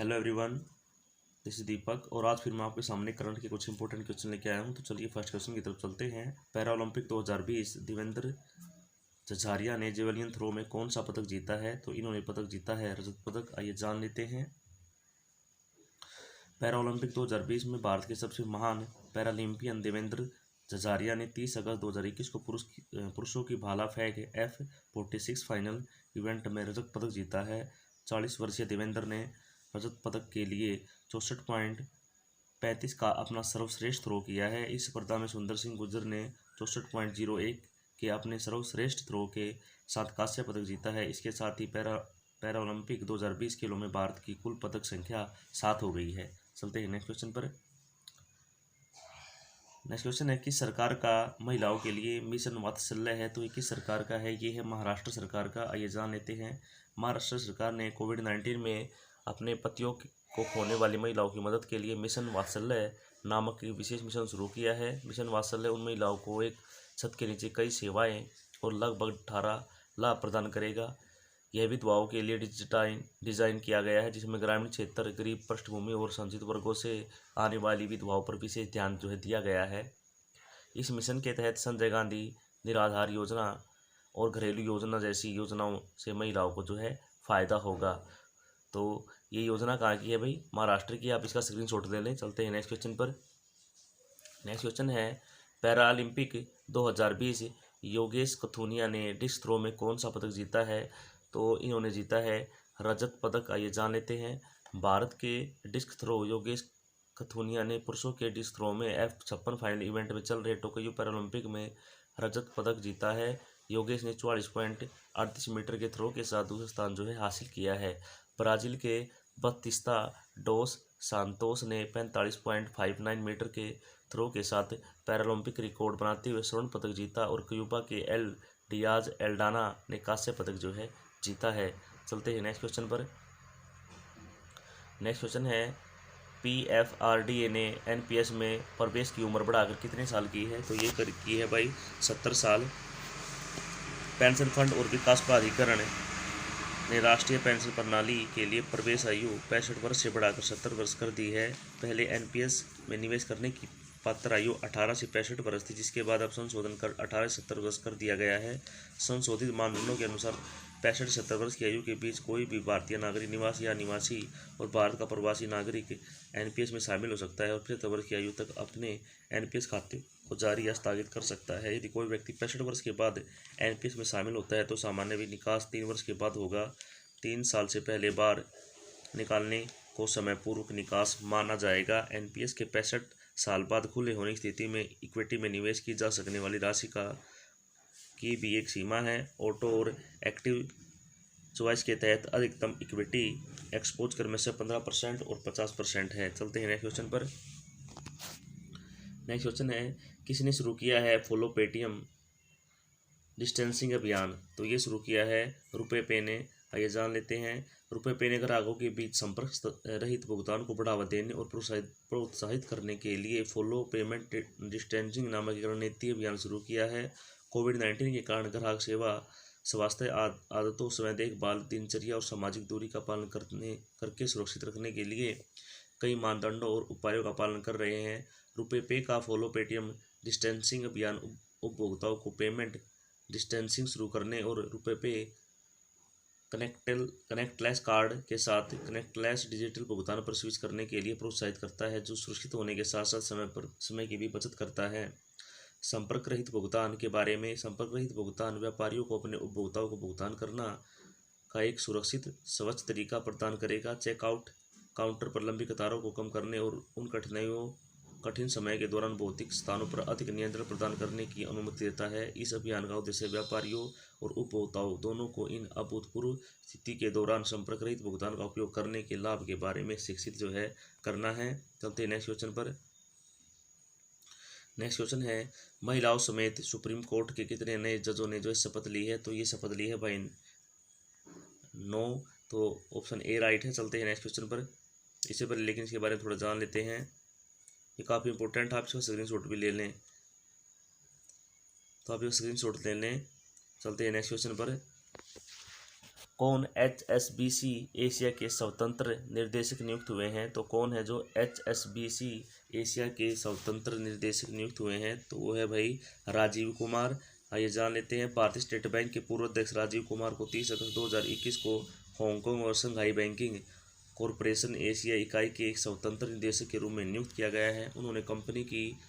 Hello everyone, this is दीपक और आज फिर मैं आपके सामने करंट के कुछ इंपॉर्टेंट क्वेश्चन लेके आया हूँ। तो चलिए फर्स्ट क्वेश्चन की तरफ चलते हैं। पैरा ओलंपिक 2020 देवेंद्र झझारिया ने जेवलिन थ्रो में कौन सा पदक जीता है? तो इन्होंने पदक जीता है रजत पदक। आइए जान लेते हैं। पैरा ओलंपिक 2020 में भारत के सबसे महान पैरालंपियन देवेंद्र झझारिया ने 30 अगस्त 2021 को पुरुषों की भाला फेंक F46 फाइनल इवेंट में रजत पदक जीता है। 40 वर्षीय देवेंद्र ने रजत पदक के लिए 64.35 का अपना सर्वश्रेष्ठ थ्रो किया है। इस स्पर्धा में सुंदर सिंह गुर्जर ने 64.01 के अपने सर्वश्रेष्ठ थ्रो के साथ कांस्य पदक जीता है। इसके साथ ही पैरा ओलंपिक 2020 खेलों में भारत की कुल पदक संख्या 7 हो गई है। चलते हैं नेक्स्ट क्वेश्चन पर। नेक्स्ट क्वेश्चन है, किस सरकार का महिलाओं के लिए मिशन वात्सल्य है? तो ये किस सरकार का है? ये है महाराष्ट्र सरकार का। आइए जान लेते हैं। महाराष्ट्र सरकार ने कोविड-19 में अपने पतियों को खोने वाली महिलाओं की मदद के लिए मिशन वात्सल्य नामक एक विशेष मिशन शुरू किया है। मिशन वात्सल्य उन महिलाओं को एक छत के नीचे कई सेवाएं और लगभग 18 लाभ प्रदान करेगा। यह विधवाओं के लिए डिज़ाइन किया गया है, जिसमें ग्रामीण क्षेत्र, गरीब पृष्ठभूमि और वंचित वर्गों से आने वाली विधवाओं पर विशेष ध्यान दिया गया है। इस मिशन के तहत संजय गांधी निराधार योजना और घरेलू योजना जैसी योजनाओं से महिलाओं को फ़ायदा होगा। तो ये योजना कहाँ की है भाई? महाराष्ट्र की। आप इसका स्क्रीनशॉट ले लें। चलते हैं नेक्स्ट क्वेश्चन पर। नेक्स्ट क्वेश्चन है, पैरालंपिक 2020 योगेश कथुनिया ने डिस्क थ्रो में कौन सा पदक जीता है? तो इन्होंने जीता है रजत पदक। आइए जान लेते हैं। भारत के डिस्क थ्रो योगेश कथुनिया ने पुरुषों के डिस्क थ्रो में F56 फाइनल इवेंट में चल रहे टोक्यो पैरालंपिक में रजत पदक जीता है। योगेश ने 44.38 मीटर के थ्रो के साथ दूसरा स्थान हासिल किया है। ब्राज़ील के बत्तिस्ता डोस सांतोस ने 45.59 मीटर के थ्रो के साथ पैरालंपिक रिकॉर्ड बनाते हुए स्वर्ण पदक जीता और क्यूबा के एल डियाज एल्डाना ने कांस्य पदक जीता है। चलते हैं नेक्स्ट क्वेश्चन पर। नेक्स्ट क्वेश्चन है, PFRDA ने NPS में प्रवेश की उम्र बढ़ाकर कितने साल की है? तो ये की है भाई 70 साल। पेंशन फंड और विकास प्राधिकरण ने राष्ट्रीय पेंशन प्रणाली के लिए प्रवेश आयु 65 वर्ष से बढ़ाकर 70 वर्ष कर दी है। पहले NPS में निवेश करने की पात्र आयु 18 से 65 वर्ष थी, जिसके बाद अब संशोधन कर 18 से 70 वर्ष कर दिया गया है। संशोधित मानदंडों के अनुसार 65 से 70 वर्ष की आयु के बीच कोई भी भारतीय नागरिक निवासी या निवासी और भारत का प्रवासी नागरिक NPS में शामिल हो सकता है और 75 वर्ष की आयु तक अपने NPS खाते को जारी या स्थगित कर सकता है। यदि कोई व्यक्ति 65 वर्ष के बाद NPS में शामिल होता है तो सामान्य निकास 3 वर्ष के बाद होगा। 3 साल से पहले बार निकालने को समय पूर्वक निकास माना जाएगा। NPS के 65 साल बाद खुले होने की स्थिति में इक्विटी में निवेश की जा सकने वाली राशि की भी एक सीमा है। ऑटो और एक्टिव चॉइस के तहत अधिकतम इक्विटी एक्सपोजर में से 15% और 50% है। चलते हैं नेक्स्ट क्वेश्चन पर। नेक्स्ट क्वेश्चन है, किसने शुरू किया है फॉलो पेटीएम डिस्टेंसिंग अभियान? तो ये शुरू किया है रुपए पे ने। आइए जान लेते हैं। रुपए पे ने ग्राहकों के बीच संपर्क रहित भुगतान को बढ़ावा देने और प्रोत्साहित करने के लिए फॉलो पेमेंट डिस्टेंसिंग नामक एक रणनीति अभियान शुरू किया है। कोविड-19 के कारण ग्राहक सेवा, स्वास्थ्य आदतों, स्वयं देखभाल, दिनचर्या और सामाजिक दूरी का पालन करके सुरक्षित रखने के लिए कई मानदंडों और उपायों का पालन कर रहे हैं। रुपए पे का फॉलो पेटीएम डिस्टेंसिंग अभियान उपभोक्ताओं को पेमेंट डिस्टेंसिंग शुरू करने और रुपए पे कनेक्टलेस कार्ड के साथ कनेक्टलेस डिजिटल भुगतान पर स्विच करने के लिए प्रोत्साहित करता है, जो सुरक्षित होने के साथ साथ समय की भी बचत करता है। संपर्क रहित भुगतान के बारे में। संपर्क रहित भुगतान व्यापारियों को अपने उपभोक्ताओं को भुगतान करना का एक सुरक्षित, स्वच्छ तरीका प्रदान करेगा। चेकआउट काउंटर पर लंबी कतारों को कम करने और उन कठिन समय के दौरान भौतिक स्थानों पर अधिक नियंत्रण प्रदान करने की अनुमति देता है। इस अभियान का उद्देश्य व्यापारियों और उपभोक्ताओं दोनों को इन अभूतपूर्व स्थिति के दौरान संपर्क रहित भुगतान का उपयोग करने के लाभ के बारे में शिक्षित करना है। चलते हैं नेक्स्ट क्वेश्चन पर। नेक्स्ट क्वेश्चन है, महिलाओं समेत सुप्रीम कोर्ट के कितने नए जजों ने शपथ ली है? तो ये शपथ ली है भाई 9। तो ऑप्शन ए राइट है। चलते हैं नेक्स्ट क्वेश्चन पर। इससे पहले लेकिन इसके बारे में थोड़ा जान लेते हैं। ये काफ़ी इंपॉर्टेंट है, आप इसका स्क्रीनशॉट भी ले लें। तो आप इसका स्क्रीनशॉट ले लें। चलते हैं नेक्स्ट क्वेश्चन पर। कौन HSBC एशिया के स्वतंत्र निर्देशक नियुक्त हुए हैं? तो कौन है जो HSBC एशिया के स्वतंत्र निर्देशक नियुक्त हुए हैं? तो वो है भाई राजीव कुमार। आइए जान लेते हैं। भारतीय स्टेट बैंक के पूर्व अध्यक्ष राजीव कुमार को 30 अगस्त 2021 को हांगकांग और शंघाई बैंकिंग कॉरपोरेशन एशिया इकाई के एक स्वतंत्र निदेशक के रूप में नियुक्त किया गया है। उन्होंने कंपनी की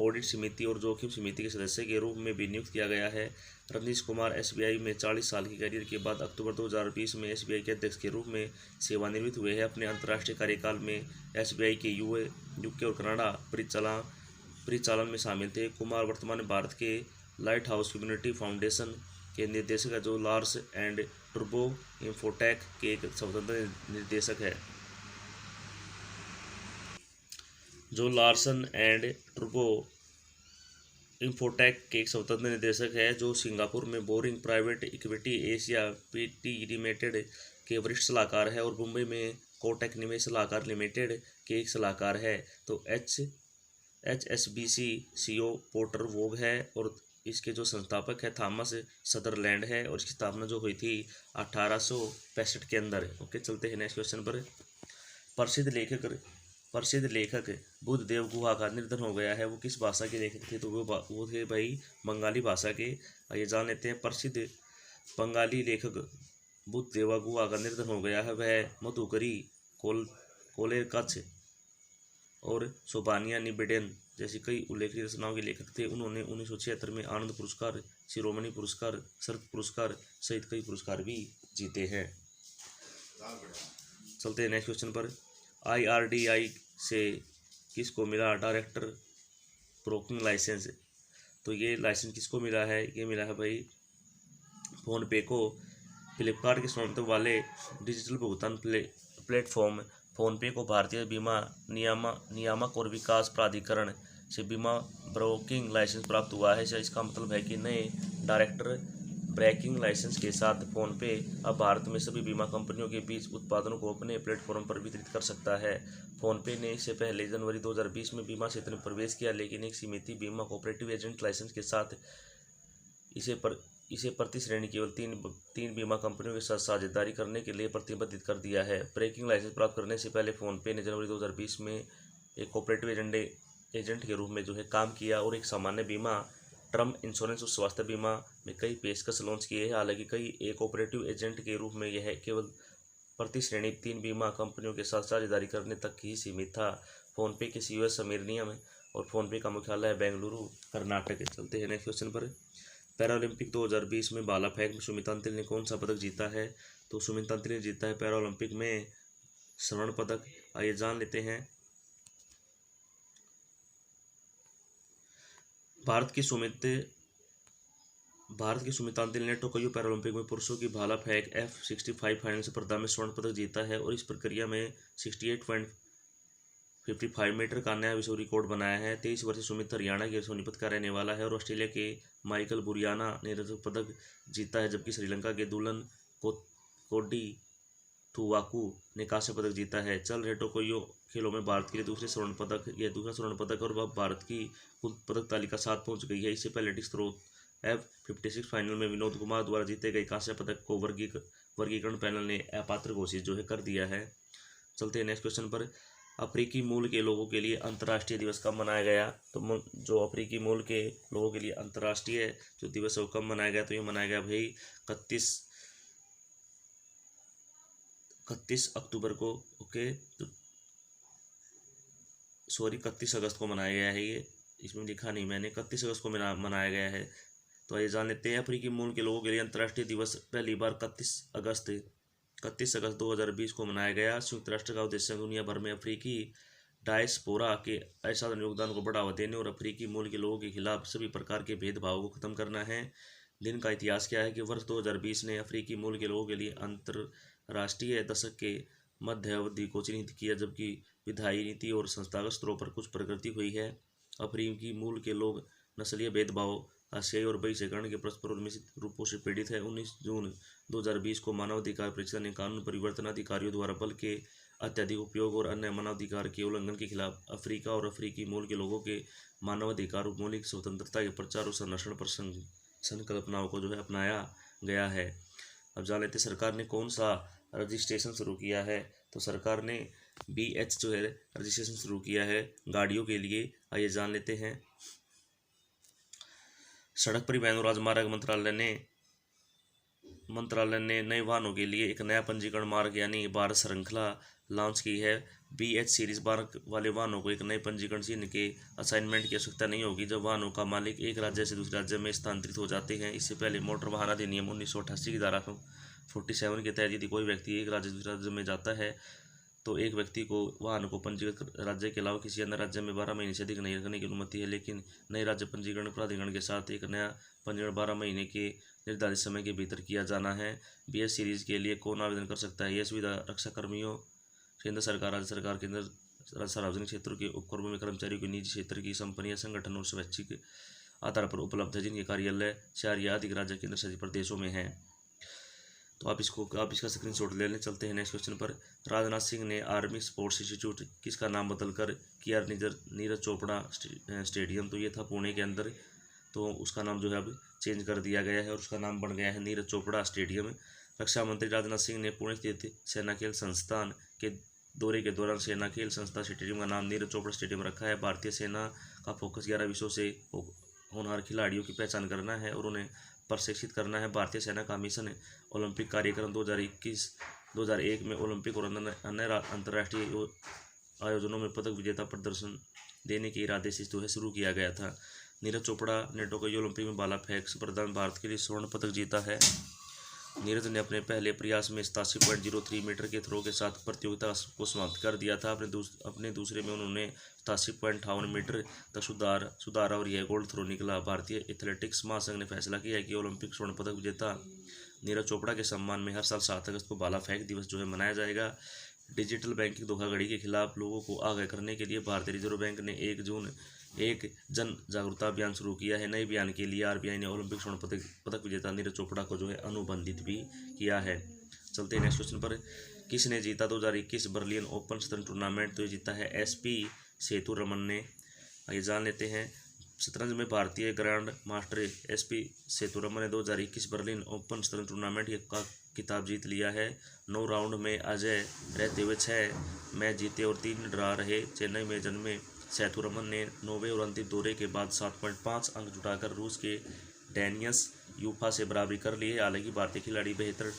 ऑडिट समिति और जोखिम समिति के सदस्य के रूप में भी नियुक्त किया गया है। रजनीश कुमार SBI में 40 साल की करियर के बाद अक्टूबर 2020 में SBI के अध्यक्ष के रूप में सेवानिवृत्त हुए हैं। अपने अंतर्राष्ट्रीय कार्यकाल में SBI के UK और कनाडा परिचालन में शामिल थे। कुमार वर्तमान में भारत के लाइट हाउस कम्युनिटी फाउंडेशन के निर्देशक है, जो लार्स एंड टर्बो इंफोटेक के एक स्वतंत्र निर्देशक है। जो लार्सन एंड टर्बो इंफोटेक के एक स्वतंत्र निर्देशक है, जो सिंगापुर में boring private equity Asia PT limited के वरिष्ठ सलाहकार है और मुंबई में कोटक निवेश सलाहकार लिमिटेड के एक सलाहकार है। तो HSBC CEO पोर्टर वोग है और इसके जो संस्थापक है थॉमस सदरलैंड है और इसकी स्थापना जो हुई थी 1865 के अंदर। ओके, चलते हैं नेक्स्ट क्वेश्चन पर। प्रसिद्ध लेखक बुद्धदेव गुहा का निधन हो गया है। वो किस भाषा के लेखक थे? तो वो थे भाई बंगाली भाषा के। ये जान लेते हैं। प्रसिद्ध बंगाली लेखक बुद्धदेव गुहा का निधन हो गया है। वह मधुकरी कोलेरकच्छ और सोबानिया निबेडन जैसी कई उल्लेखनीय रचनाओं के लेखक थे। उन्होंने 1976 में आनंद पुरस्कार, शिरोमणि पुरस्कार, शरद पुरस्कार सहित कई पुरस्कार भी जीते हैं। चलते हैं नेक्स्ट क्वेश्चन पर। IRDAI से किसको मिला डायरेक्टर ब्रोकिंग लाइसेंस? तो ये लाइसेंस किसको मिला है? ये मिला है भाई फ़ोनपे को। फ्लिपकार्ट के स्वामित्व वाले डिजिटल भुगतान प्लेटफॉर्म फ़ोनपे को भारतीय बीमा नियामक और विकास प्राधिकरण से बीमा ब्रोकिंग लाइसेंस प्राप्त हुआ है। इसका मतलब है कि नए डायरेक्टर ब्रेकिंग लाइसेंस के साथ फ़ोनपे अब भारत में सभी बीमा कंपनियों के बीच उत्पादों को अपने प्लेटफॉर्म पर वितरित कर सकता है। फ़ोनपे ने इससे पहले जनवरी 2020 में बीमा क्षेत्र में प्रवेश किया, लेकिन एक सीमित बीमा कोऑपरेटिव एजेंट लाइसेंस के साथ इसे प्रति श्रेणी केवल तीन बीमा कंपनियों के साथ साझेदारी करने के लिए प्रतिबंधित कर दिया है। ब्रेकिंग लाइसेंस प्राप्त करने से पहले फ़ोनपे ने जनवरी 2020 में एक कोऑपरेटिव एजेंट के रूप में जो है काम किया और एक सामान्य बीमा, टर्म इंश्योरेंस और स्वास्थ्य बीमा में कई पेशकश लॉन्च किए हैं। हालांकि कई एक ऑपरेटिव एजेंट के रूप में यह केवल प्रति श्रेणी 3 बीमा कंपनियों के साथ साझेदारी करने तक ही सीमित था। फ़ोनपे के CEO समीर नियम और फ़ोनपे का मुख्यालय है बेंगलुरु, कर्नाटक। चलते हैं नेक्स्ट क्वेश्चन पर। पैरालंपिक 2020 में भाला फेंक में सुमिता अंतिल ने कौन सा पदक जीता है? तो सुमिता अंतिल ने जीता है पैरालंपिक में स्वर्ण पदक। आइए जान लेते हैं। भारत की सुमिता अंतिल ने टोक्यो पैरालंपिक में पुरुषों की भाला फेंक F65 फाइनल स्पर्धा में स्वर्ण पदक जीता है और इस प्रक्रिया में 68.55 मीटर का नया विश्व रिकॉर्ड बनाया है। 23 वर्षीय सुमित हरियाणा के सोनीपत का रहने वाला है और ऑस्ट्रेलिया के माइकल बुरियाना ने रजत पदक जीता है, जबकि श्रीलंका के दुलन कोडी थुवाकू ने कांस्य पदक जीता है। चल रहे टोक्यो खेलों में भारत के लिए दूसरा स्वर्ण पदक और वह भारत की कुल पदक तालिका 7 पहुंच गई है। इससे पहले स्रोत F56 फाइनल में विनोद कुमार द्वारा जीते गए कांस्य पदक को वर्गीकरण पैनल ने अपात्र घोषित जो है कर दिया है। चलते हैं नेक्स्ट क्वेश्चन पर। अफ्रीकी मूल के लोगों के लिए अंतर्राष्ट्रीय दिवस कब मनाया गया? तो जो अफ्रीकी मूल के लोगों के लिए अंतर्राष्ट्रीय जो दिवस है वो कब मनाया गया? तो ये मनाया गया भाई 31 अक्टूबर को। ओके, तो 31 अगस्त को मनाया गया है। ये इसमें लिखा नहीं मैंने, 31 अगस्त को मनाया गया है। तो ये जान लेते हैं। अफ्रीकी मूल के लोगों के लिए अंतर्राष्ट्रीय दिवस पहली बार 31 अगस्त 2020 को मनाया गया। संयुक्त राष्ट्र का उद्देश्य दुनिया भर में अफ्रीकी डायस्पोरा के असाधारण योगदान को बढ़ावा देने और अफ्रीकी मूल के लोगों के खिलाफ सभी प्रकार के भेदभाव को खत्म करना है। दिन का इतिहास क्या है कि वर्ष 2020 ने अफ्रीकी मूल के लोगों के लिए अंतर्राष्ट्रीय दशक के मध्य अवधि को चिन्हित किया, जबकि विधायी नीति और संस्थागत स्तरों पर कुछ प्रगति हुई है। अफ्रीकी मूल के लोग नस्लीय भेदभाव, आशियाई और बहिष्करण के परस्पर उन्मिलित रूपों से पीड़ित है। 19 जून 2020 को मानवाधिकार परिषद ने कानून परिवर्तन अधिकारियों द्वारा बल के अत्यधिक उपयोग और अन्य मानवाधिकार के उल्लंघन के खिलाफ अफ्रीका और अफ्रीकी मूल के लोगों के मानवाधिकार और मौलिक स्वतंत्रता के प्रचार और संरक्षण पर संकल्पनाओं को जो है अपनाया गया है। अब जान लेते सरकार ने कौन सा रजिस्ट्रेशन शुरू किया है। तो सरकार ने BH जो है रजिस्ट्रेशन शुरू किया है गाड़ियों के लिए। आइए जान लेते हैं। सड़क परिवहन और राजमार्ग मंत्रालय ने नए वाहनों के लिए एक नया पंजीकरण मार्ग यानी भारत श्रृंखला लॉन्च की है। BH सीरीज मार्ग वाले वाहनों को एक नए पंजीकरण चिन्ह के असाइनमेंट की आवश्यकता नहीं होगी जब वाहनों का मालिक एक राज्य से दूसरे राज्य में स्थानांतरित हो जाते हैं। इससे पहले मोटर वाहन अधिनियम 1988 की धारा 47 के तहत यदि कोई व्यक्ति एक राज्य से दूसरे राज्य में जाता है तो एक व्यक्ति को वाहन को पंजीकृत राज्य के अलावा किसी अन्य राज्य में 12 महीने से अधिक नहीं रखने की अनुमति है। लेकिन नए राज्य पंजीकरण प्राधिकरण के साथ एक नया पंजीकरण 12 महीने के निर्धारित समय के भीतर किया जाना है। BH सीरीज के लिए कौन आवेदन कर सकता है? यह सुविधा रक्षा कर्मियों, केंद्र सरकार, राज्य सरकार, केंद्र सार्वजनिक क्षेत्र के उपक्रमों में कर्मचारियों की, निजी क्षेत्र की कंपनियां, संगठन और स्वैच्छिक आधार पर उपलब्ध है जिनके कार्यालय 4 या अधिक राज्य केंद्र शासित प्रदेशों में हैं। तो आप इसका स्क्रीनशॉट ले लें। चलते हैं नेक्स्ट क्वेश्चन पर। राजनाथ सिंह ने आर्मी स्पोर्ट्स इंस्टीट्यूट किसका नाम बदलकर किया नीरज चोपड़ा स्टेडियम। तो ये था पुणे के अंदर, तो उसका नाम जो है अब चेंज कर दिया गया है और उसका नाम बन गया है नीरज चोपड़ा स्टेडियम। रक्षा मंत्री राजनाथ सिंह ने पुणे स्थित सेना खेल संस्थान के दौरे के दौरान सेना खेल संस्थान स्टेडियम का नाम नीरज चोपड़ा स्टेडियम रखा है। भारतीय सेना का फोकस 11 विषयों से होनहार खिलाड़ियों की पहचान करना है और उन्हें प्रशिक्षित करना है। भारतीय सेना का मिशन ओलंपिक कार्यक्रम 2001 में ओलंपिक और अन्य अंतर्राष्ट्रीय आयोजनों में पदक विजेता प्रदर्शन देने के इरादे से जो है शुरू किया गया था। नीरज चोपड़ा ने टोक्यो ओलंपिक में भाला फेंक स्पर्धा में भारत के लिए स्वर्ण पदक जीता है। नीरज ने अपने पहले प्रयास में 87.03 मीटर के थ्रो के साथ प्रतियोगिता को समाप्त कर दिया था। अपने दूसरे में उन्होंने 87.58 मीटर तक सुधारा और यह गोल्ड थ्रो निकला। भारतीय एथलेटिक्स महासंघ ने फैसला किया है कि ओलंपिक स्वर्ण पदक विजेता नीरज चोपड़ा के सम्मान में हर साल 7 अगस्त को भाला फेंक दिवस जो है मनाया जाएगा। डिजिटल बैंकिंग धोखाधड़ी के खिलाफ लोगों को आगाह करने के लिए भारतीय रिजर्व बैंक ने 1 जून एक जन जागरूकता अभियान शुरू किया है। नए अभियान के लिए RBI ने ओलंपिक स्वर्ण पदक विजेता नीरज चोपड़ा को जो है अनुबंधित भी किया है। चलते हैं नेक्स्ट क्वेश्चन पर। किसने जीता 2021 बर्लिन ओपन शतरंज टूर्नामेंट? तो ये जीता है SP सेतुरमन ने। आइए जान लेते हैं। शतरंज में भारतीय ग्रैंड मास्टर SP सेतुरमन ने 2021 बर्लिन ओपन शतरंज टूर्नामेंट का खिताब जीत लिया है। 9 राउंड में अजय रहते हुए 6 मैच जीते और 3 ड्रा रहे। चेन्नई में जन्मे सेतुरमन ने 9वें और अंतिम दौरे के बाद 7.5 अंक जुटाकर रूस के डेनियस यूफा से बराबरी कर ली है। हालांकि भारतीय खिलाड़ी बेहतर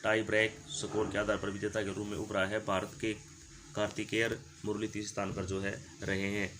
टाई ब्रेक स्कोर के आधार पर विजेता के रूप में उभरा है। भारत के कार्तिकेयर मुरली तीसरे स्थान पर जो है रहे हैं।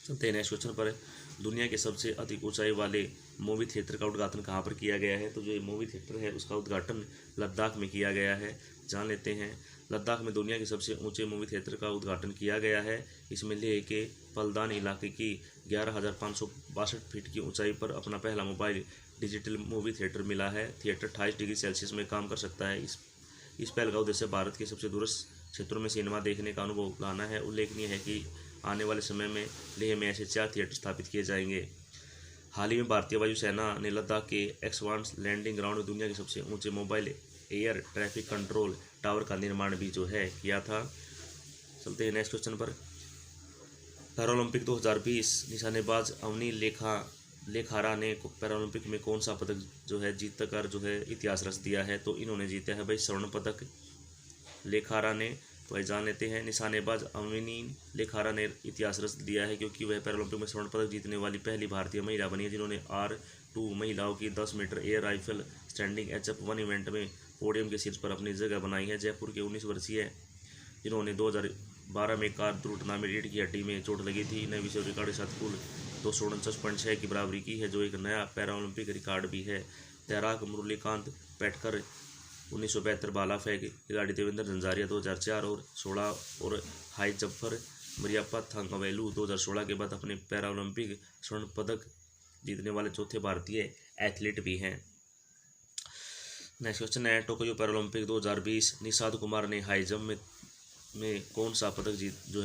चलते हैं नेक्स्ट क्वेश्चन पर। दुनिया के सबसे अधिक ऊंचाई वाले मूवी थिएटर का उद्घाटन कहाँ पर किया गया है? तो जो ये मूवी थिएटर है उसका उद्घाटन लद्दाख में किया गया है। जान लेते हैं। लद्दाख में दुनिया के सबसे ऊंचे मूवी थिएटर का उद्घाटन किया गया है। इसमें लेह के पलदान इलाके की 11,562 फीट की ऊंचाई पर अपना पहला मोबाइल डिजिटल मूवी थिएटर मिला है। थिएटर 28 डिग्री सेल्सियस में काम कर सकता है। इस पहल का उद्देश्य भारत के सबसे दूरस्थ क्षेत्रों में सिनेमा देखने का अनुभव लाना है। उल्लेखनीय है कि आने वाले समय में लेह में ऐसे 4 थिएटर स्थापित किए जाएंगे। हाल ही में भारतीय वायुसेना ने लद्दाख के एक्सवांस लैंडिंग ग्राउंड में दुनिया के सबसे ऊंचे mobile air traffic control tower का निर्माण भी जो है किया था। चलते हैं नेक्स्ट क्वेश्चन पर। पैरालंपिक 2020 निशानेबाज अवनी लेखारा ने पैरालंपिक में कौन सा पदक जो है जीत कर जो है इतिहास रच दिया है? तो इन्होंने जीता है भाई स्वर्ण पदक लेखारा ने। तो ये जान लेते हैं। निशानेबाज अवनी लेखारा ने इतिहास रच दिया है क्योंकि वह पैरालंपिक में स्वर्ण पदक जीतने वाली पहली भारतीय महिला बनी है जिन्होंने R2 महिलाओं की 10 metre air rifle standing HF1 event में पोडियम के शीर्ष पर अपनी जगह बनाई है। जयपुर के 19 वर्षीय जिन्होंने 2012 में कार दुर्घटना में रीढ़ की हड्डी में चोट लगी थी, नए विश्व रिकॉर्ड के साथ कुल 249.6 की बराबरी की है जो एक नया पैरालंपिक रिकॉर्ड भी है। तैराक मुरलीकांत पेटकर 1972 भाला फेंक खिलाड़ी देवेंद्र झंझारिया 2004 और 16 और हाई जंपर मरियप्पा थंगवेलु 2016 के बाद अपने पैरालंपिक स्वर्ण पदक जीतने वाले चौथे भारतीय एथलीट भी हैं। नेक्स्ट क्वेश्चन है। टोक्यो पैरालंपिक 2020 निषाद कुमार ने हाई जंप में कौन सा पदक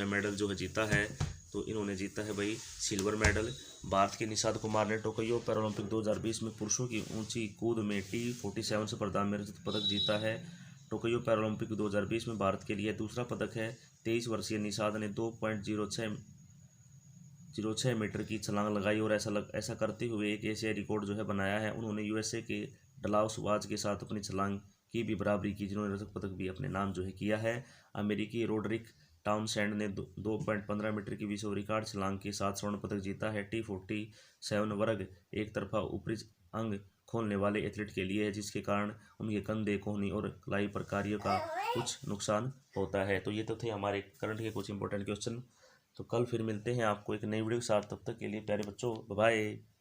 मेडल जो है जीता है? तो इन्होंने जीता है भाई सिल्वर मेडल। भारत के निषाद कुमार ने टोक्यो पैरालंपिक 2020 में पुरुषों की ऊंची कूद में T47 से प्रदान में रजत पदक जीता है। टोक्यो पैरालंपिक 2020 में भारत के लिए दूसरा पदक है। 23 वर्षीय निषाद ने 2.06 मीटर की छलांग लगाई और ऐसा करते हुए एक एशियाई रिकॉर्ड जो है बनाया है। उन्होंने USA के डलाव सुबाज के साथ अपनी छलांग की भी बराबरी की, जिन्होंने रजत पदक भी अपने नाम जो है किया है। अमेरिकी रोडरिक टाउनसेंड ने 2.15 मीटर की विश्व रिकॉर्ड छलांग के साथ स्वर्ण पदक जीता है। T47 वर्ग एक तरफा ऊपरी अंग खोलने वाले एथलीट के लिए है, जिसके कारण उनके कंधे, कोहनी और कलाई पर कार्यों का कुछ नुकसान होता है। तो ये तो थे हमारे करंट के कुछ इंपॉर्टेंट क्वेश्चन। तो कल फिर मिलते हैं आपको एक नई वीडियो के साथ। तब तक के लिए प्यारे बच्चों, बाय बाय।